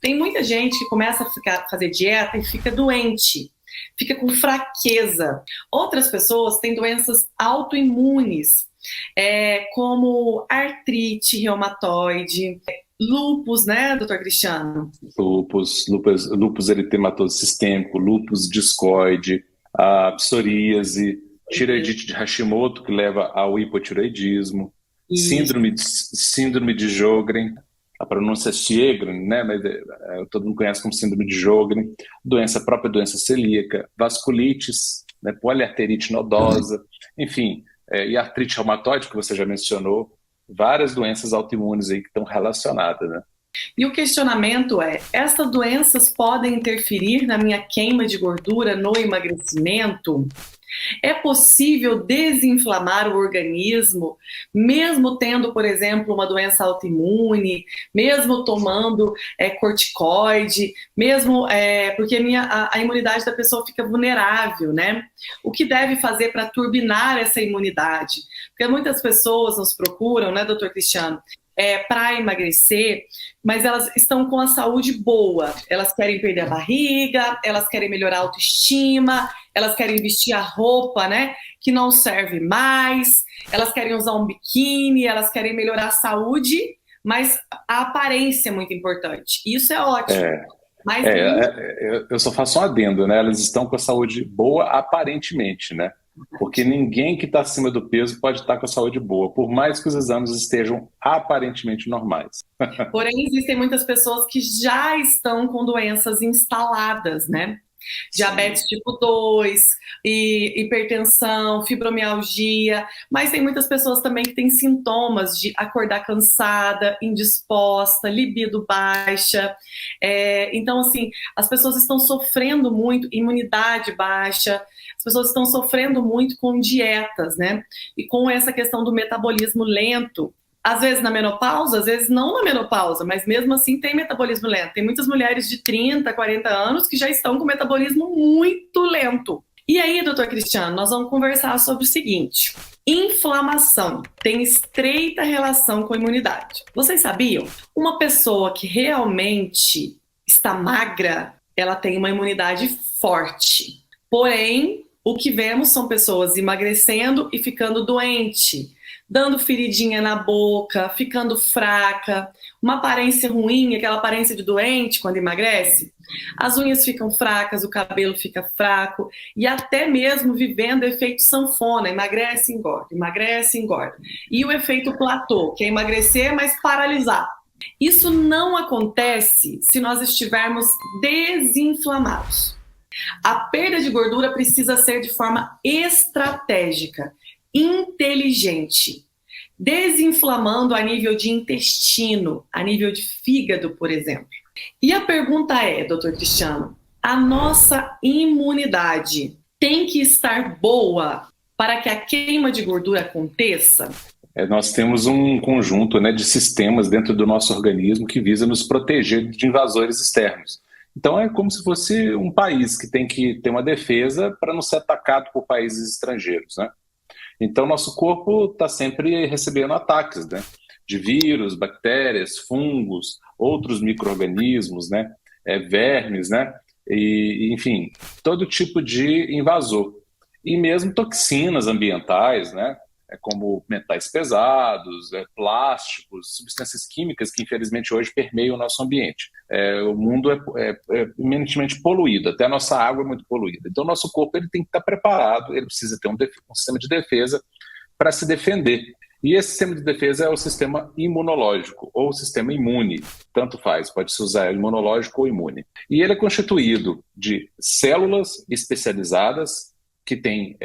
Tem muita gente que começa a fazer dieta e fica doente, fica com fraqueza. Outras pessoas têm doenças autoimunes, como artrite reumatoide, lúpus, né, doutor Cristiano? Lúpus eritematoso sistêmico, lúpus discoide, a psoríase, tireoidite de Hashimoto, que leva ao hipotireoidismo, Isso. síndrome de Sjögren, a pronúncia é Sjögren, né, mas todo mundo conhece como síndrome de Sjögren, própria doença celíaca, vasculites, né, poliarterite nodosa, enfim, e artrite reumatoide, que você já mencionou, várias doenças autoimunes aí que estão relacionadas, né? E o questionamento é: essas doenças podem interferir na minha queima de gordura, no emagrecimento? É possível desinflamar o organismo, mesmo tendo, por exemplo, uma doença autoimune, mesmo tomando corticoide, mesmo porque a imunidade da pessoa fica vulnerável, né? O que deve fazer para turbinar essa imunidade? Porque muitas pessoas nos procuram, né, doutor Cristiano, para emagrecer, mas elas estão com a saúde boa. Elas querem perder a barriga, elas querem melhorar a autoestima, elas querem vestir a roupa, né, que não serve mais, elas querem usar um biquíni, elas querem melhorar a saúde, mas a aparência é muito importante. Isso é ótimo. É, Mas eu só faço um adendo, né? Elas estão com a saúde boa aparentemente, né? Porque ninguém que está acima do peso pode estar com a saúde boa, por mais que os exames estejam aparentemente normais. porém, existem muitas pessoas que já estão com doenças instaladas, né? Diabetes Sim. tipo 2, e hipertensão, fibromialgia, mas tem muitas pessoas também que têm sintomas de acordar cansada, indisposta, libido baixa. Então, assim, as pessoas estão sofrendo muito, imunidade baixa, as pessoas estão sofrendo muito com dietas, né? E com essa questão do metabolismo lento, às vezes na menopausa, às vezes não na menopausa, mas mesmo assim tem metabolismo lento. Tem muitas mulheres de 30, 40 anos que já estão com metabolismo muito lento. E aí, doutor Cristiano, nós vamos conversar sobre o seguinte: inflamação tem estreita relação com a imunidade. Vocês sabiam? Uma pessoa que realmente está magra, ela tem uma imunidade forte. Porém, o que vemos são pessoas emagrecendo e ficando doente, dando feridinha na boca, ficando fraca, uma aparência ruim, aquela aparência de doente quando emagrece. As unhas ficam fracas, o cabelo fica fraco e até mesmo vivendo efeito sanfona, emagrece, engorda, emagrece, engorda. E o efeito platô, que é emagrecer, mas paralisar. Isso não acontece se nós estivermos desinflamados. A perda de gordura precisa ser de forma estratégica, inteligente, desinflamando a nível de intestino, a nível de fígado, por exemplo. E a pergunta é, doutor Cristiano, a nossa imunidade tem que estar boa para que a queima de gordura aconteça? Nós temos um conjunto, né, de sistemas dentro do nosso organismo que visa nos proteger de invasores externos. Então é como se fosse um país que tem que ter uma defesa para não ser atacado por países estrangeiros, né? Então nosso corpo está sempre recebendo ataques, né, de vírus, bactérias, fungos, outros micro-organismos, né, vermes, né, enfim, todo tipo de invasor. E mesmo toxinas ambientais, né, como metais pesados, plásticos, substâncias químicas que infelizmente hoje permeiam o nosso ambiente. O mundo é eminentemente poluído, até a nossa água é muito poluída. Então o nosso corpo ele tem que estar preparado, ele precisa ter um sistema de defesa para se defender. E esse sistema de defesa é o sistema imunológico, ou o sistema imune, tanto faz, pode-se usar imunológico ou imune. E ele é constituído de células especializadas, que tem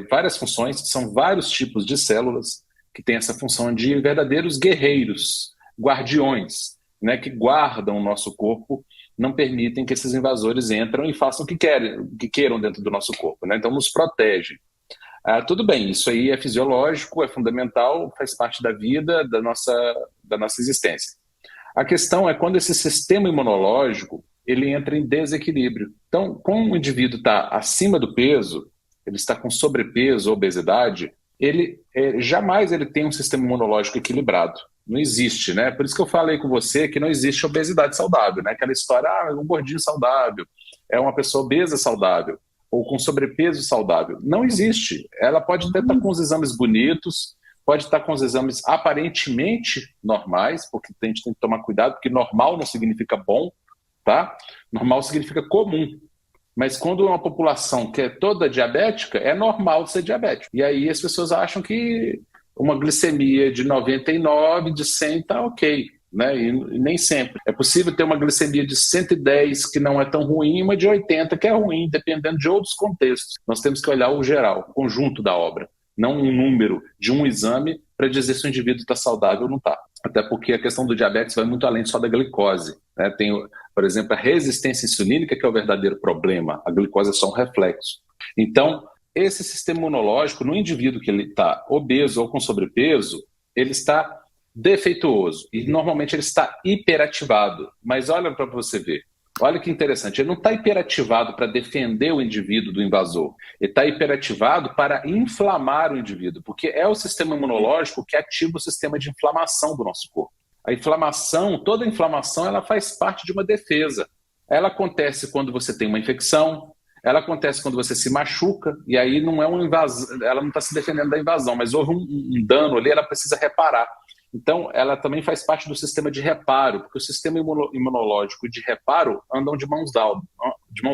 várias funções, são vários tipos de células que têm essa função de verdadeiros guerreiros, guardiões, né, que guardam o nosso corpo, não permitem que esses invasores entrem e façam o que queiram dentro do nosso corpo, né? Então nos protege. Tudo bem, isso aí é fisiológico, é fundamental, faz parte da vida, da nossa existência. A questão é quando esse sistema imunológico ele entra em desequilíbrio. Então, como o indivíduo está acima do peso, ele está com sobrepeso, obesidade, jamais ele tem um sistema imunológico equilibrado. Não existe, né? Por isso que eu falei com você que não existe obesidade saudável, né? Aquela história, um gordinho saudável, é uma pessoa obesa saudável, ou com sobrepeso saudável. Não existe. Ela pode até estar com os exames bonitos, pode estar com os exames aparentemente normais, porque a gente tem que tomar cuidado, porque normal não significa bom, tá? Normal significa comum. Mas quando uma população que é toda diabética, é normal ser diabético. E aí as pessoas acham que uma glicemia de 99, de 100 está ok, né? E nem sempre. É possível ter uma glicemia de 110 que não é tão ruim e uma de 80 que é ruim, dependendo de outros contextos. Nós temos que olhar o geral, o conjunto da obra, não um número de um exame para dizer se o indivíduo está saudável ou não está. Até porque a questão do diabetes vai muito além só da glicose, né? Tem, por exemplo, a resistência insulínica, que é o verdadeiro problema. A glicose é só um reflexo. Então, esse sistema imunológico, no indivíduo que ele está obeso ou com sobrepeso, ele está defeituoso e normalmente ele está hiperativado. Mas olha para você ver, olha que interessante, ele não está hiperativado para defender o indivíduo do invasor, ele está hiperativado para inflamar o indivíduo, porque é o sistema imunológico que ativa o sistema de inflamação do nosso corpo. A inflamação, toda inflamação, ela faz parte de uma defesa. Ela acontece quando você tem uma infecção, ela acontece quando você se machuca, e aí não é uma invasão, ela não está se defendendo da invasão, mas houve um dano ali, ela precisa reparar. Então, ela também faz parte do sistema de reparo, porque o sistema imunológico e de reparo andam de mãos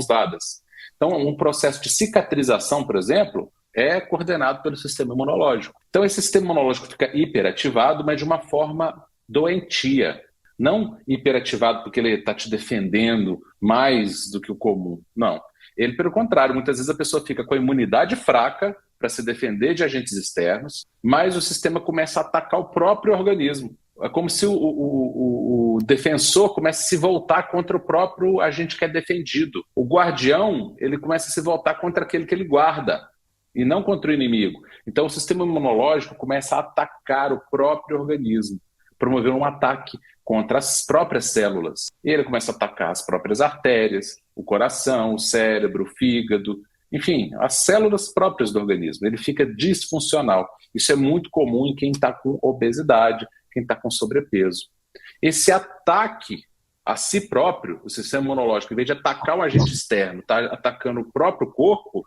dadas. Então, um processo de cicatrização, por exemplo, é coordenado pelo sistema imunológico. Então, esse sistema imunológico fica hiperativado, mas de uma forma doentia. Não hiperativado porque ele está te defendendo mais do que o comum. Não. Ele, pelo contrário, muitas vezes a pessoa fica com a imunidade fraca para se defender de agentes externos, mas o sistema começa a atacar o próprio organismo. É como se o defensor comece a se voltar contra o próprio agente que é defendido. O guardião, ele começa a se voltar contra aquele que ele guarda, e não contra o inimigo. Então o sistema imunológico começa a atacar o próprio organismo, promover um ataque contra as próprias células. E ele começa a atacar as próprias artérias, o coração, o cérebro, o fígado, enfim, as células próprias do organismo. Ele fica disfuncional. Isso é muito comum em quem está com obesidade, quem está com sobrepeso. Esse ataque a si próprio, o sistema imunológico, em vez de atacar um agente externo, está atacando o próprio corpo,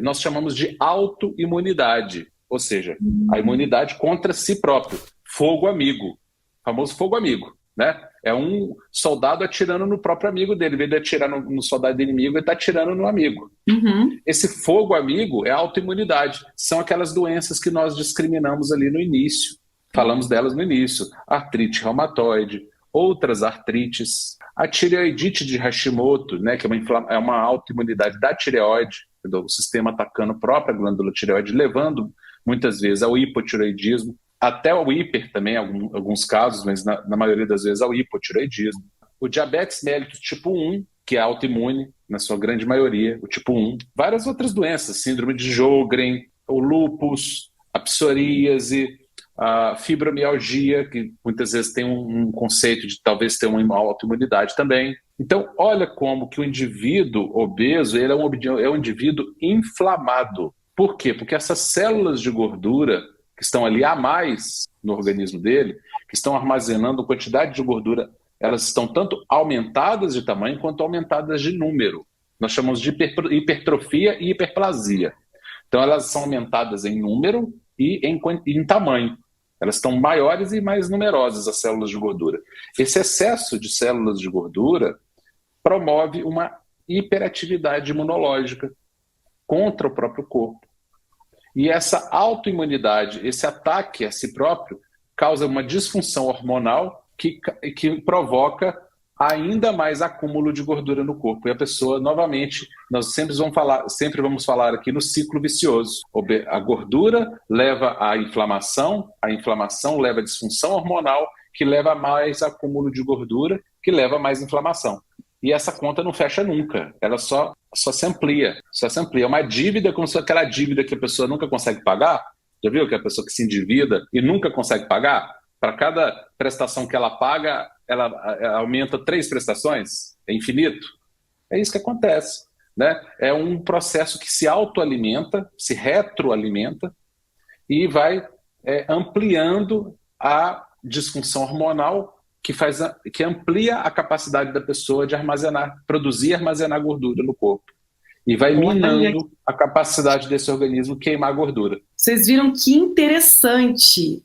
nós chamamos de autoimunidade, ou seja, a imunidade contra si próprio. Fogo amigo, famoso fogo amigo, né? É um soldado atirando no próprio amigo dele. Em vez de atirar no soldado inimigo, ele está atirando no amigo. Uhum. Esse fogo amigo é a autoimunidade. São aquelas doenças que nós discriminamos ali no início. Falamos delas no início. Artrite reumatoide, outras artrites. A tireoidite de Hashimoto, né, que é uma autoimunidade da tireoide, o sistema atacando a própria glândula tireoide, levando muitas vezes ao hipotireoidismo. Até o hiper também, alguns casos, mas na maioria das vezes ao hipotireoidismo. O diabetes mellitus tipo 1, que é autoimune, na sua grande maioria, o tipo 1. Várias outras doenças, síndrome de Sjögren, o lúpus, a psoríase, a fibromialgia, que muitas vezes tem um conceito de talvez ter uma autoimunidade também. Então, olha como que o indivíduo obeso ele é um indivíduo inflamado. Por quê? Porque essas células de gordura que estão ali a mais no organismo dele, que estão armazenando quantidade de gordura, elas estão tanto aumentadas de tamanho quanto aumentadas de número. Nós chamamos de hipertrofia e hiperplasia. Então elas são aumentadas em número e em tamanho. Elas estão maiores e mais numerosas, as células de gordura. Esse excesso de células de gordura promove uma hiperatividade imunológica contra o próprio corpo. E essa autoimunidade, esse ataque a si próprio, causa uma disfunção hormonal que provoca ainda mais acúmulo de gordura no corpo. E a pessoa, novamente, nós sempre vamos falar aqui no ciclo vicioso. A gordura leva à inflamação, a inflamação leva à disfunção hormonal, que leva a mais acúmulo de gordura, que leva a mais inflamação. E essa conta não fecha nunca, ela só se amplia, É uma dívida, como se fosse aquela dívida que a pessoa nunca consegue pagar. Já viu que a pessoa que se endivida e nunca consegue pagar? Para cada prestação que ela paga, ela aumenta 3 prestações? É infinito? É isso que acontece, né? É um processo que se autoalimenta, se retroalimenta e vai ampliando a disfunção hormonal que amplia a capacidade da pessoa de produzir e armazenar gordura no corpo. E vai minando a capacidade desse organismo queimar gordura. Vocês viram que interessante.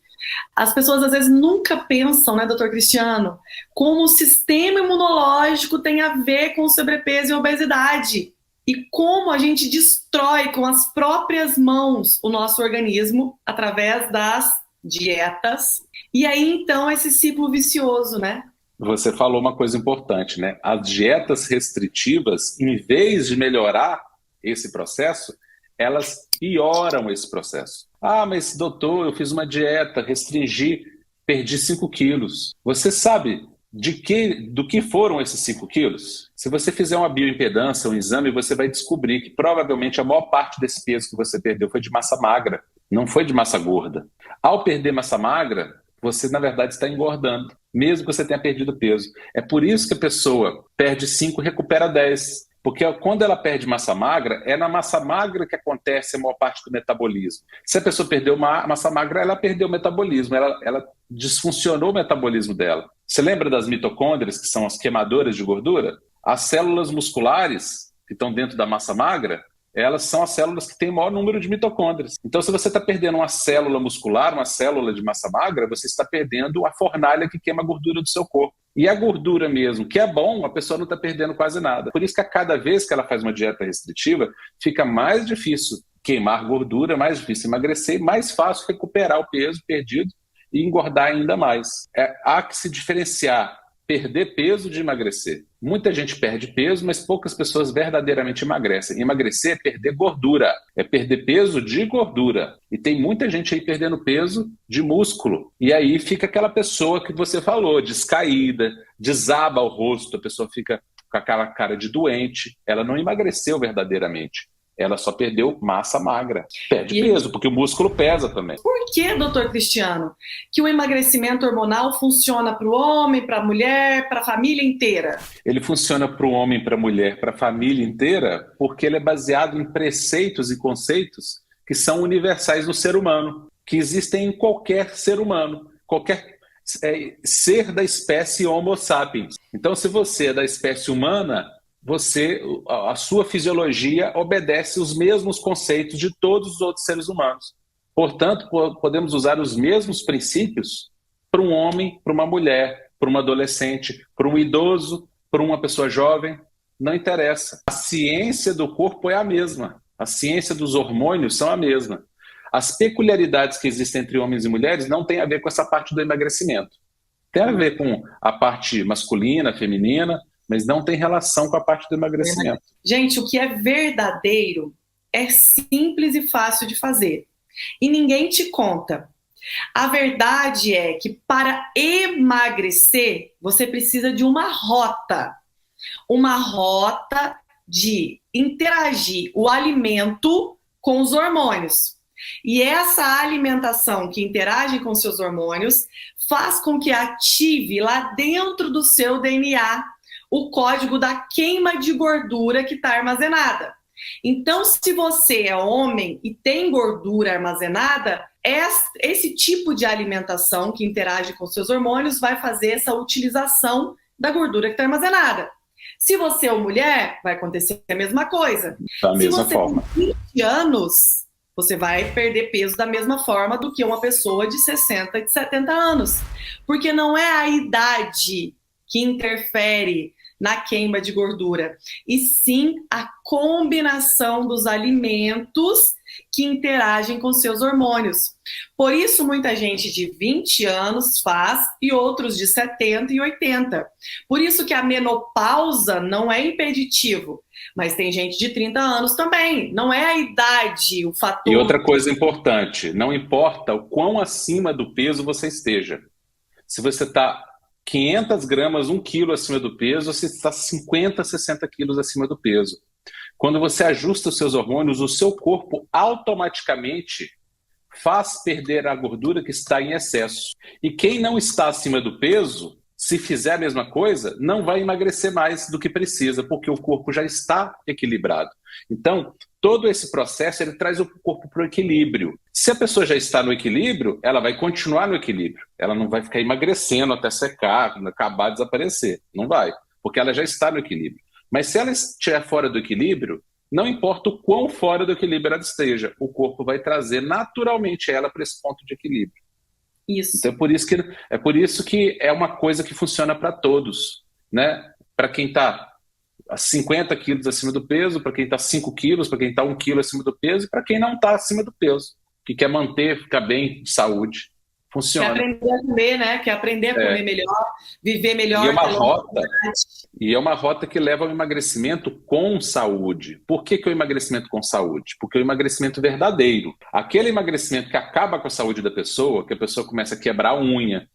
As pessoas às vezes nunca pensam, né, doutor Cristiano, como o sistema imunológico tem a ver com sobrepeso e obesidade. E como a gente destrói com as próprias mãos o nosso organismo através das dietas. E aí, então, esse ciclo vicioso, né? Você falou uma coisa importante, né? As dietas restritivas, em vez de melhorar esse processo, elas pioram esse processo. Ah, mas doutor, eu fiz uma dieta, restringi, perdi 5 quilos. Você sabe do que foram esses 5 quilos? Se você fizer uma bioimpedância, um exame, você vai descobrir que provavelmente a maior parte desse peso que você perdeu foi de massa magra, não foi de massa gorda. Ao perder massa magra, você, na verdade, está engordando, mesmo que você tenha perdido peso. É por isso que a pessoa perde 5 e recupera 10. Porque quando ela perde massa magra, é na massa magra que acontece a maior parte do metabolismo. Se a pessoa perdeu massa magra, ela perdeu o metabolismo, ela disfuncionou o metabolismo dela. Você lembra das mitocôndrias, que são as queimadoras de gordura? As células musculares, que estão dentro da massa magra, elas são as células que têm o maior número de mitocôndrias. Então, se você está perdendo uma célula muscular, uma célula de massa magra, você está perdendo a fornalha que queima a gordura do seu corpo. E a gordura mesmo, que é bom, a pessoa não está perdendo quase nada. Por isso que a cada vez que ela faz uma dieta restritiva, fica mais difícil queimar gordura, mais difícil emagrecer, mais fácil recuperar o peso perdido e engordar ainda mais. Há que se diferenciar perder peso de emagrecer. Muita gente perde peso, mas poucas pessoas verdadeiramente emagrecem. Emagrecer é perder gordura, é perder peso de gordura. E tem muita gente aí perdendo peso de músculo. E aí fica aquela pessoa que você falou, descaída, desaba o rosto, a pessoa fica com aquela cara de doente. Ela não emagreceu verdadeiramente. Ela só perdeu massa magra. Perde peso, porque o músculo pesa também. Por que, doutor Cristiano, que o emagrecimento hormonal funciona para o homem, para a mulher, para a família inteira? Ele funciona para o homem, para a mulher, para a família inteira, porque ele é baseado em preceitos e conceitos que são universais no ser humano, que existem em qualquer ser humano, qualquer ser da espécie Homo sapiens. Então, se você é da espécie humana, a sua fisiologia obedece os mesmos conceitos de todos os outros seres humanos. Portanto, podemos usar os mesmos princípios para um homem, para uma mulher, para um adolescente, para um idoso, para uma pessoa jovem. Não interessa. A ciência do corpo é a mesma. A ciência dos hormônios são a mesma. As peculiaridades que existem entre homens e mulheres não têm a ver com essa parte do emagrecimento. Tem a ver com a parte masculina, feminina, mas não tem relação com a parte do emagrecimento. Gente, o que é verdadeiro é simples e fácil de fazer. E ninguém te conta. A verdade é que para emagrecer, você precisa de uma rota. Uma rota de interagir o alimento com os hormônios. E essa alimentação que interage com seus hormônios faz com que ative lá dentro do seu DNA o código da queima de gordura que está armazenada. Então, se você é homem e tem gordura armazenada, esse tipo de alimentação que interage com seus hormônios vai fazer essa utilização da gordura que está armazenada. Se você é mulher, vai acontecer a mesma coisa. Da mesma forma. Se você tem 20 anos, você vai perder peso da mesma forma do que uma pessoa de 60 e de 70 anos. Porque não é a idade que interfere na queima de gordura, e sim a combinação dos alimentos que interagem com seus hormônios. Por isso, muita gente de 20 anos faz e outros de 70 e 80. Por isso que a menopausa não é impeditivo, mas tem gente de 30 anos também. Não é a idade o fator. E outra coisa importante, não importa o quão acima do peso você esteja. Se você está 500 gramas, 1 quilo acima do peso, você está 50, 60 quilos acima do peso. Quando você ajusta os seus hormônios, o seu corpo automaticamente faz perder a gordura que está em excesso. E quem não está acima do peso, se fizer a mesma coisa, não vai emagrecer mais do que precisa, porque o corpo já está equilibrado. Então, todo esse processo ele traz o corpo para o equilíbrio. Se a pessoa já está no equilíbrio, ela vai continuar no equilíbrio. Ela não vai ficar emagrecendo até secar, acabar, desaparecer. Não vai, porque ela já está no equilíbrio. Mas se ela estiver fora do equilíbrio, não importa o quão fora do equilíbrio ela esteja, o corpo vai trazer naturalmente ela para esse ponto de equilíbrio. Isso. Então é por isso que é uma coisa que funciona para todos, né? Para quem está a 50 quilos acima do peso, para quem está 5 quilos, para quem está 1 quilo acima do peso, e para quem não está acima do peso, que quer manter, ficar bem de saúde. Quer Funciona. aprender a comer, né? Quer aprender a comer melhor, viver melhor. E é uma rota que leva ao emagrecimento com saúde. Por que o emagrecimento com saúde? Porque o emagrecimento verdadeiro, aquele emagrecimento que acaba com a saúde da pessoa, que a pessoa começa a quebrar a unha,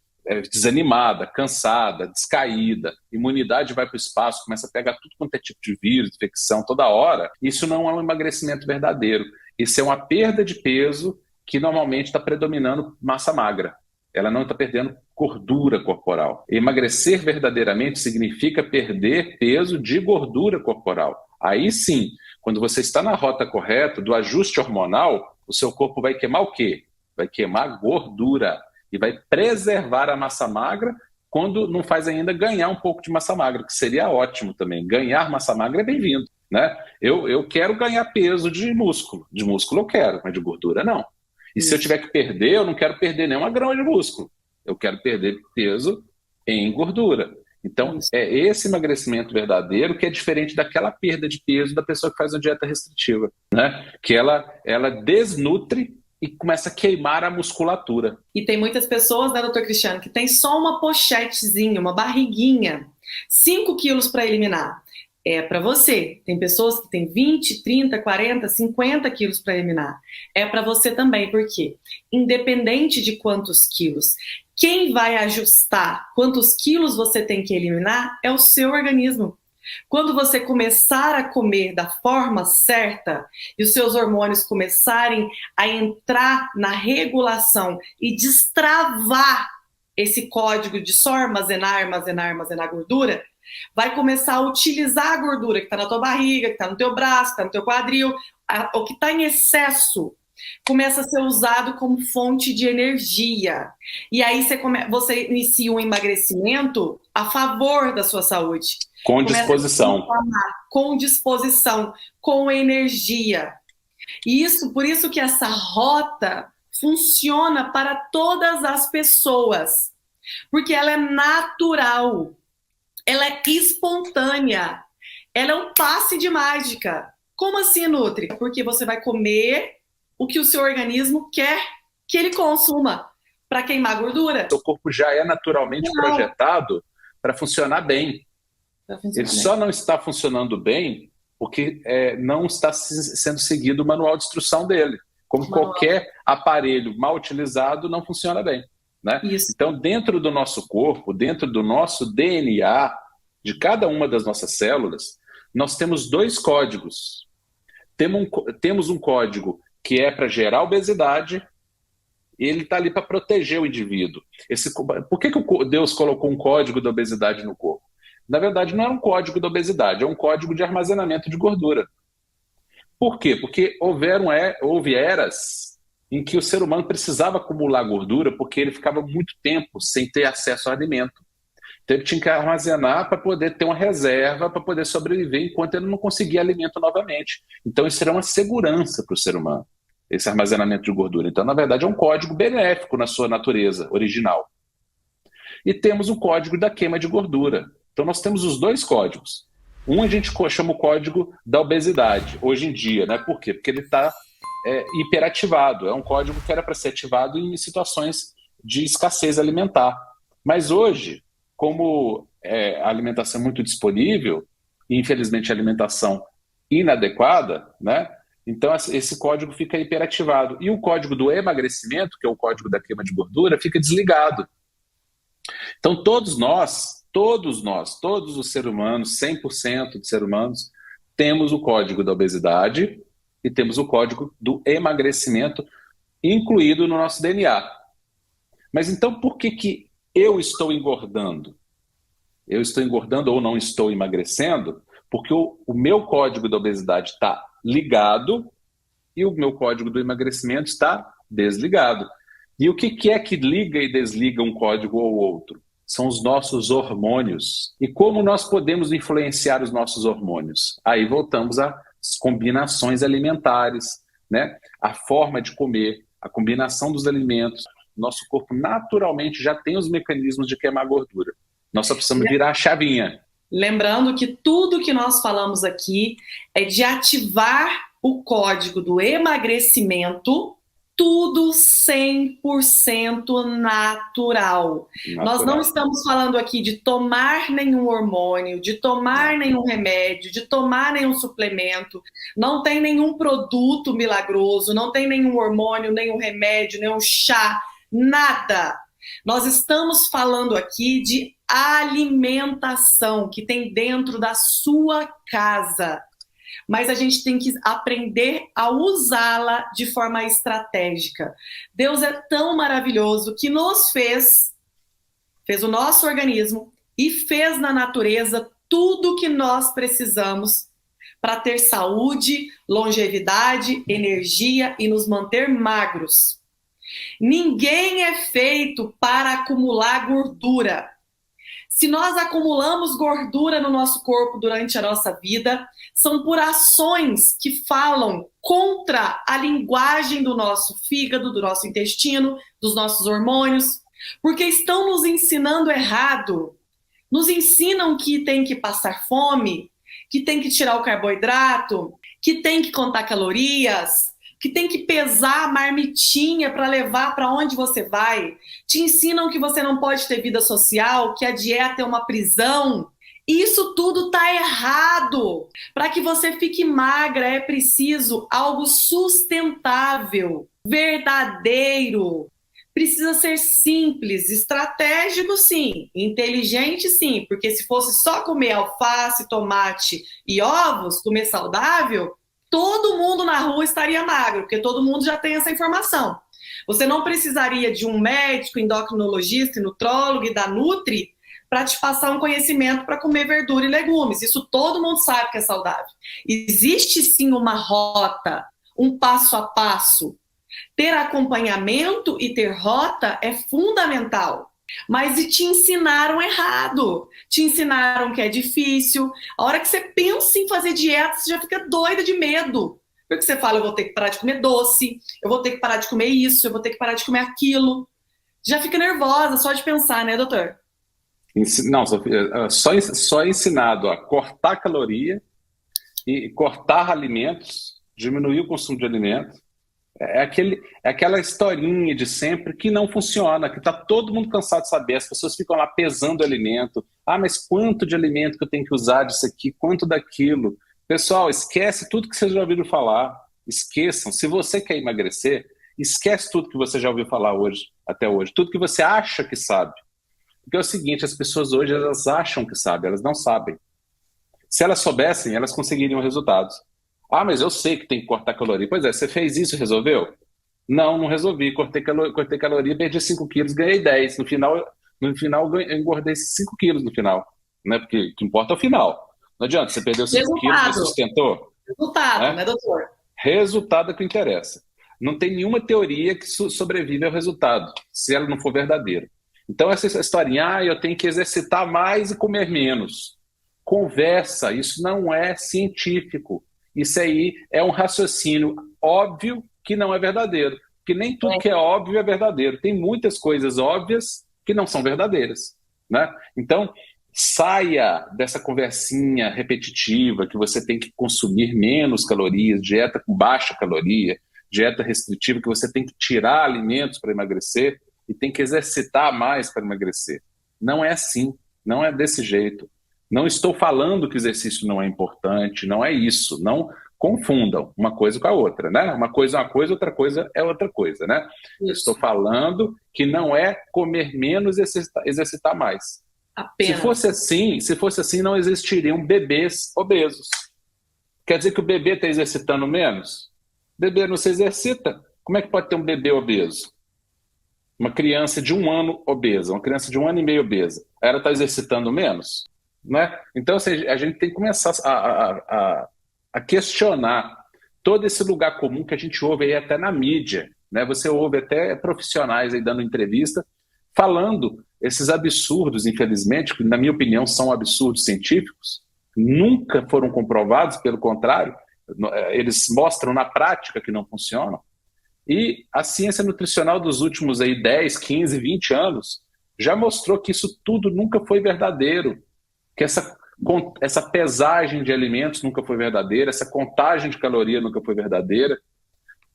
desanimada, cansada, descaída, imunidade vai para o espaço, começa a pegar tudo quanto é tipo de vírus, infecção toda hora, isso não é um emagrecimento verdadeiro. Isso é uma perda de peso que normalmente está predominando massa magra. Ela não está perdendo gordura corporal. Emagrecer verdadeiramente significa perder peso de gordura corporal. Aí sim, quando você está na rota correta do ajuste hormonal, o seu corpo vai queimar o quê? Vai queimar gordura e vai preservar a massa magra quando não faz ainda ganhar um pouco de massa magra, que seria ótimo também. Ganhar massa magra é bem-vindo, né? Eu quero ganhar peso de músculo. De músculo eu quero, mas de gordura não. E se eu tiver que perder, eu não quero perder nenhuma grama de músculo. Eu quero perder peso em gordura. Então, é esse emagrecimento verdadeiro que é diferente daquela perda de peso da pessoa que faz uma dieta restritiva, né? Que ela desnutre e começa a queimar a musculatura. E tem muitas pessoas, né, doutor Cristiano, que tem só uma pochetezinha, uma barriguinha, 5 quilos para eliminar. É para você. Tem pessoas que têm 20, 30, 40, 50 quilos para eliminar. É para você também, porque independente de quantos quilos, quem vai ajustar quantos quilos você tem que eliminar é o seu organismo. Quando você começar a comer da forma certa e os seus hormônios começarem a entrar na regulação e destravar esse código de só armazenar gordura, vai começar a utilizar a gordura que está na tua barriga, que está no teu braço, que está no teu quadril, o que está em excesso começa a ser usado como fonte de energia. E aí você inicia um emagrecimento a favor da sua saúde. Com disposição. Com disposição, com energia. E por isso que essa rota funciona para todas as pessoas. Porque ela é natural. Ela é espontânea. Ela é um passe de mágica. Como assim, Nutri? Porque você vai comer o que o seu organismo quer que ele consuma para queimar gordura. O corpo já é naturalmente projetado para funcionar bem. Ele só não está funcionando bem porque não está sendo seguido o manual de instrução dele. Como qualquer aparelho mal utilizado não funciona bem. Né? Então, dentro do nosso corpo, dentro do nosso DNA, de cada uma das nossas células, nós temos 2 códigos. Temos um código que é para gerar obesidade, e ele está ali para proteger o indivíduo. Por que Deus colocou um código da obesidade no corpo? Na verdade, não é um código da obesidade, é um código de armazenamento de gordura. Por quê? Porque houve eras em que o ser humano precisava acumular gordura porque ele ficava muito tempo sem ter acesso ao alimento. Então ele tinha que armazenar para poder ter uma reserva, para poder sobreviver enquanto ele não conseguia alimento novamente. Então isso era uma segurança para o ser humano, esse armazenamento de gordura. Então, na verdade, é um código benéfico na sua natureza original. E temos o código da queima de gordura. Então nós temos os 2 códigos. Um a gente chama o código da obesidade, hoje em dia, né? Por quê? Porque ele está hiperativado. É um código que era para ser ativado em situações de escassez alimentar. Mas hoje, como a alimentação é muito disponível, e infelizmente a alimentação inadequada, né? Então esse código fica hiperativado. E o código do emagrecimento, que é o código da queima de gordura, fica desligado. Então todos os seres humanos, 100% de seres humanos, temos o código da obesidade e temos o código do emagrecimento incluído no nosso DNA. Mas então por que eu estou engordando? eu estou engordando ou não estou emagrecendo, porque o meu código da obesidade está ligado e o meu código do emagrecimento está desligado. E o que é que liga e desliga um código ou outro? São os nossos hormônios. E como nós podemos influenciar os nossos hormônios? Aí voltamos às combinações alimentares, né? A forma de comer, a combinação dos alimentos. Nosso corpo naturalmente já tem os mecanismos de queimar gordura. Nós só precisamos virar a chavinha. Lembrando que tudo que nós falamos aqui é de ativar o código do emagrecimento, tudo 100% natural. Nós não estamos falando aqui de tomar nenhum hormônio, de tomar nenhum remédio, de tomar nenhum suplemento. Não tem nenhum produto milagroso, não tem nenhum hormônio, nenhum remédio, nenhum chá, nada. Nós estamos falando aqui de alimentação que tem dentro da sua casa. Mas a gente tem que aprender a usá-la de forma estratégica. Deus é tão maravilhoso que nos fez o nosso organismo e fez na natureza tudo o que nós precisamos para ter saúde, longevidade, energia e nos manter magros. Ninguém é feito para acumular gordura. Se nós acumulamos gordura no nosso corpo durante a nossa vida, são por ações que falam contra a linguagem do nosso fígado, do nosso intestino, dos nossos hormônios, porque estão nos ensinando errado. Nos ensinam que tem que passar fome, que tem que tirar o carboidrato, que tem que contar calorias, que tem que pesar a marmitinha para levar para onde você vai. Te ensinam que você não pode ter vida social, que a dieta é uma prisão. Isso tudo está errado. Para que você fique magra é preciso algo sustentável, verdadeiro. Precisa ser simples, estratégico sim, inteligente sim, porque se fosse só comer alface, tomate e ovos, comer saudável, todo mundo na rua estaria magro, porque todo mundo já tem essa informação. Você não precisaria de um médico, endocrinologista, nutrólogo e da Nutri para te passar um conhecimento para comer verdura e legumes. Isso todo mundo sabe que é saudável. Existe sim uma rota, um passo a passo. Ter acompanhamento e ter rota é fundamental. Mas te ensinaram errado. Te ensinaram que é difícil. A hora que você pensa em fazer dieta, você já fica doida de medo. Porque você fala, eu vou ter que parar de comer doce, eu vou ter que parar de comer isso, eu vou ter que parar de comer aquilo. Já fica nervosa só de pensar, né, doutor? Não, Sofia, só ensinado a cortar caloria e cortar alimentos, diminuir o consumo de alimentos. É aquela historinha de sempre que não funciona, que está todo mundo cansado de saber. As pessoas ficam lá pesando o alimento. Ah, mas quanto de alimento que eu tenho que usar disso aqui? Quanto daquilo? Pessoal, esquece tudo que vocês já ouviram falar. Esqueçam. Se você quer emagrecer, esquece tudo que você já ouviu falar hoje, até hoje. Tudo que você acha que sabe. Porque é o seguinte, as pessoas hoje elas acham que sabem, elas não sabem. Se elas soubessem, elas conseguiriam resultados. Ah, mas eu sei que tem que cortar caloria. Pois é, você fez isso e resolveu? Não, não resolvi. Cortei caloria, perdi 5 quilos, ganhei 10. No final eu engordei 5 quilos no final. Né? Porque o que importa é o final. Não adianta, você perdeu 5 quilos, você sustentou. Resultado, né, doutor? Resultado é o que interessa. Não tem nenhuma teoria que sobrevive ao resultado, se ela não for verdadeira. Então essa historinha, eu tenho que exercitar mais e comer menos. Conversa, isso não é científico. Isso aí é um raciocínio óbvio que não é verdadeiro. Porque nem tudo que é óbvio é verdadeiro. Tem muitas coisas óbvias que não são verdadeiras. Né? Então, saia dessa conversinha repetitiva que você tem que consumir menos calorias, dieta com baixa caloria, dieta restritiva, que você tem que tirar alimentos para emagrecer e tem que exercitar mais para emagrecer. Não é assim, não é desse jeito. Não estou falando que o exercício não é importante, não é isso. Não confundam uma coisa com a outra, né? Uma coisa é uma coisa, outra coisa é outra coisa, né? Eu estou falando que não é comer menos e exercitar mais. Apenas. Se fosse assim, não existiriam bebês obesos. Quer dizer que o bebê está exercitando menos? O bebê não se exercita. Como é que pode ter um bebê obeso? Uma criança de 1 ano obesa, uma criança de 1 ano e meio obesa, ela está exercitando menos? Né? Então, assim, a gente tem que começar a questionar todo esse lugar comum que a gente ouve aí até na mídia. Né? Você ouve até profissionais aí dando entrevista falando esses absurdos, infelizmente, que na minha opinião são absurdos científicos, nunca foram comprovados, pelo contrário, eles mostram na prática que não funcionam. E a ciência nutricional dos últimos aí 10, 15, 20 anos já mostrou que isso tudo nunca foi verdadeiro, que essa pesagem de alimentos nunca foi verdadeira, essa contagem de caloria nunca foi verdadeira.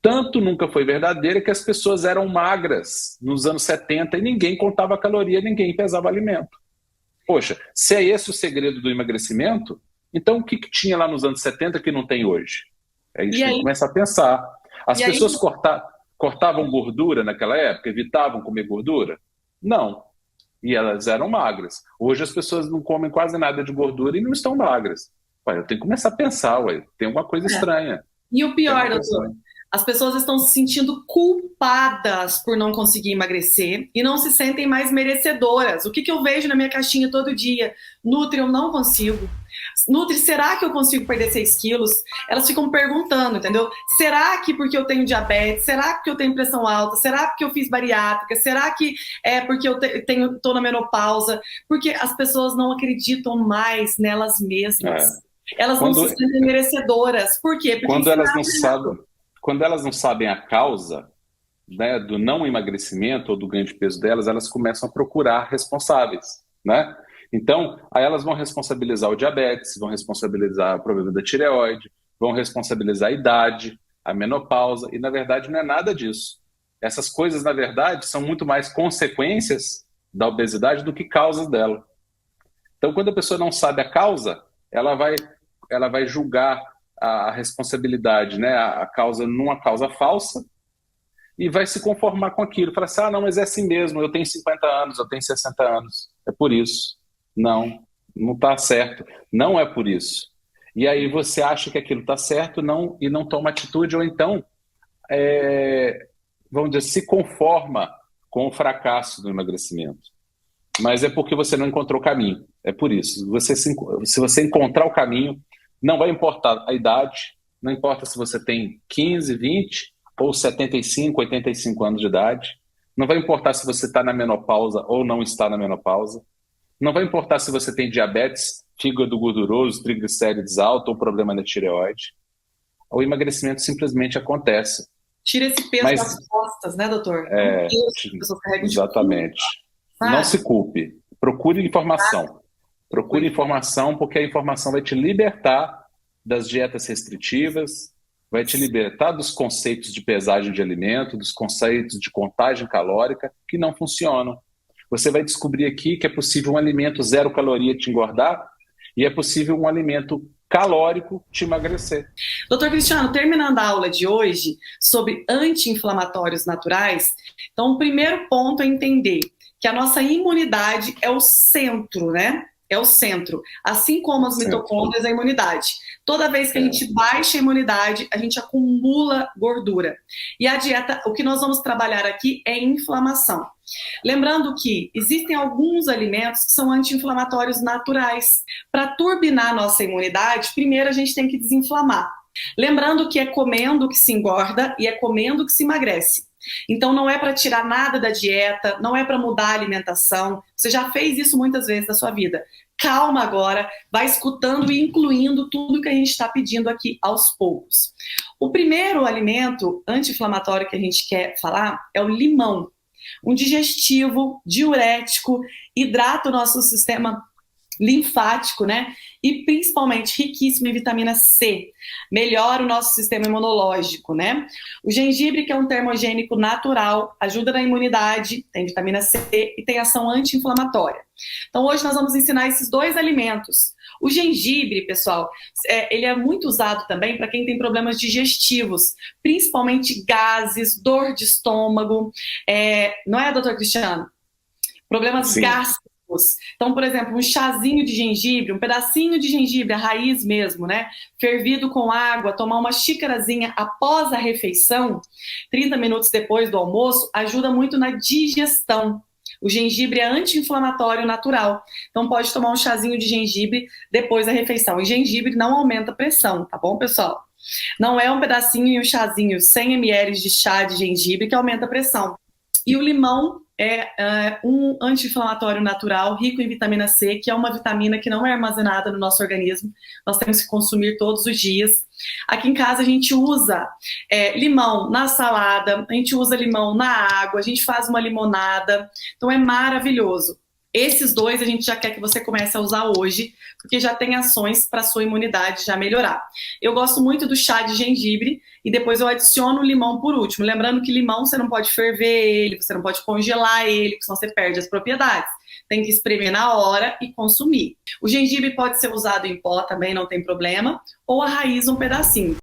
Tanto nunca foi verdadeira que as pessoas eram magras nos anos 70 e ninguém contava caloria, ninguém pesava alimento. Poxa, se é esse o segredo do emagrecimento, então o que tinha lá nos anos 70 que não tem hoje? A gente tem que começar a pensar. As pessoas cortavam gordura naquela época, evitavam comer gordura? Não. E elas eram magras. Hoje as pessoas não comem quase nada de gordura e não estão magras. Ué, eu tenho que começar a pensar, ué, tem alguma coisa estranha. E o pior, doutor, as pessoas estão se sentindo culpadas por não conseguir emagrecer e não se sentem mais merecedoras. O que eu vejo na minha caixinha todo dia? Nutri, eu não consigo. Nutri, será que eu consigo perder 6 quilos? Elas ficam perguntando, entendeu? Será que porque eu tenho diabetes? Será que eu tenho pressão alta? Será que eu fiz bariátrica? Será que é porque eu tô na menopausa? Porque as pessoas não acreditam mais nelas mesmas. Elas não se sentem merecedoras. Por quê? Porque quando elas não sabem a causa, né, do não emagrecimento ou do ganho de peso delas, elas começam a procurar responsáveis, né? Então, aí elas vão responsabilizar o diabetes, vão responsabilizar o problema da tireoide, vão responsabilizar a idade, a menopausa, e na verdade não é nada disso. Essas coisas, na verdade, são muito mais consequências da obesidade do que causas dela. Então, quando a pessoa não sabe a causa, ela vai julgar a responsabilidade, né, a causa numa causa falsa, e vai se conformar com aquilo. Fala assim, não, mas é assim mesmo, eu tenho 50 anos, eu tenho 60 anos, é por isso. Não está certo. Não é por isso. E aí você acha que aquilo está certo e não toma atitude, ou então, vamos dizer, se conforma com o fracasso do emagrecimento. Mas é porque você não encontrou o caminho. É por isso. Se você encontrar o caminho, não vai importar a idade, não importa se você tem 15, 20 ou 75, 85 anos de idade, não vai importar se você está na menopausa ou não está na menopausa, não vai importar se você tem diabetes, fígado gorduroso, triglicérides alto ou problema na tireoide. O emagrecimento simplesmente acontece. Tira esse peso das costas, né, doutor? Exatamente. Não se culpe. Procure informação. Procure informação, porque a informação vai te libertar das dietas restritivas, vai te libertar dos conceitos de pesagem de alimento, dos conceitos de contagem calórica que não funcionam. Você vai descobrir aqui que é possível um alimento 0 caloria te engordar e é possível um alimento calórico te emagrecer. Doutor Cristiano, terminando a aula de hoje sobre anti-inflamatórios naturais, então o primeiro ponto é entender que a nossa imunidade é o centro, né? É o centro. Assim como as mitocôndrias, a imunidade. Toda vez que a gente baixa a imunidade, a gente acumula gordura. E a dieta, o que nós vamos trabalhar aqui é inflamação. Lembrando que existem alguns alimentos que são anti-inflamatórios naturais. Para turbinar a nossa imunidade, primeiro a gente tem que desinflamar. Lembrando que é comendo que se engorda e é comendo que se emagrece. Então não é para tirar nada da dieta, não é para mudar a alimentação. Você já fez isso muitas vezes na sua vida. Calma agora, vai escutando e incluindo tudo que a gente está pedindo aqui aos poucos. O primeiro alimento anti-inflamatório que a gente quer falar é o limão. Um digestivo, diurético, hidrata o nosso sistema linfático, né? E principalmente riquíssimo em vitamina C. Melhora o nosso sistema imunológico, né? O gengibre, que é um termogênico natural, ajuda na imunidade, tem vitamina C e tem ação anti-inflamatória. Então hoje nós vamos ensinar esses dois alimentos. O gengibre, pessoal, ele é muito usado também para quem tem problemas digestivos, principalmente gases, dor de estômago, não é, doutor Cristiano? Problemas gástricos. Então, por exemplo, um chazinho de gengibre, um pedacinho de gengibre, a raiz mesmo, né? Fervido com água, tomar uma xícarazinha após a refeição, 30 minutos depois do almoço, ajuda muito na digestão. O gengibre é anti-inflamatório natural, então pode tomar um chazinho de gengibre depois da refeição. E gengibre não aumenta a pressão, tá bom, pessoal? Não é um pedacinho e um chazinho, 100 ml de chá de gengibre que aumenta a pressão. E o limão é um anti-inflamatório natural, rico em vitamina C, que é uma vitamina que não é armazenada no nosso organismo. Nós temos que consumir todos os dias. Aqui em casa a gente usa limão na salada, a gente usa limão na água, a gente faz uma limonada. Então é maravilhoso. Esses dois a gente já quer que você comece a usar hoje, porque já tem ações para a sua imunidade já melhorar. Eu gosto muito do chá de gengibre e depois eu adiciono o limão por último. Lembrando que limão você não pode ferver ele, você não pode congelar ele, porque senão você perde as propriedades. Tem que espremer na hora e consumir. O gengibre pode ser usado em pó também, não tem problema, ou a raiz um pedacinho.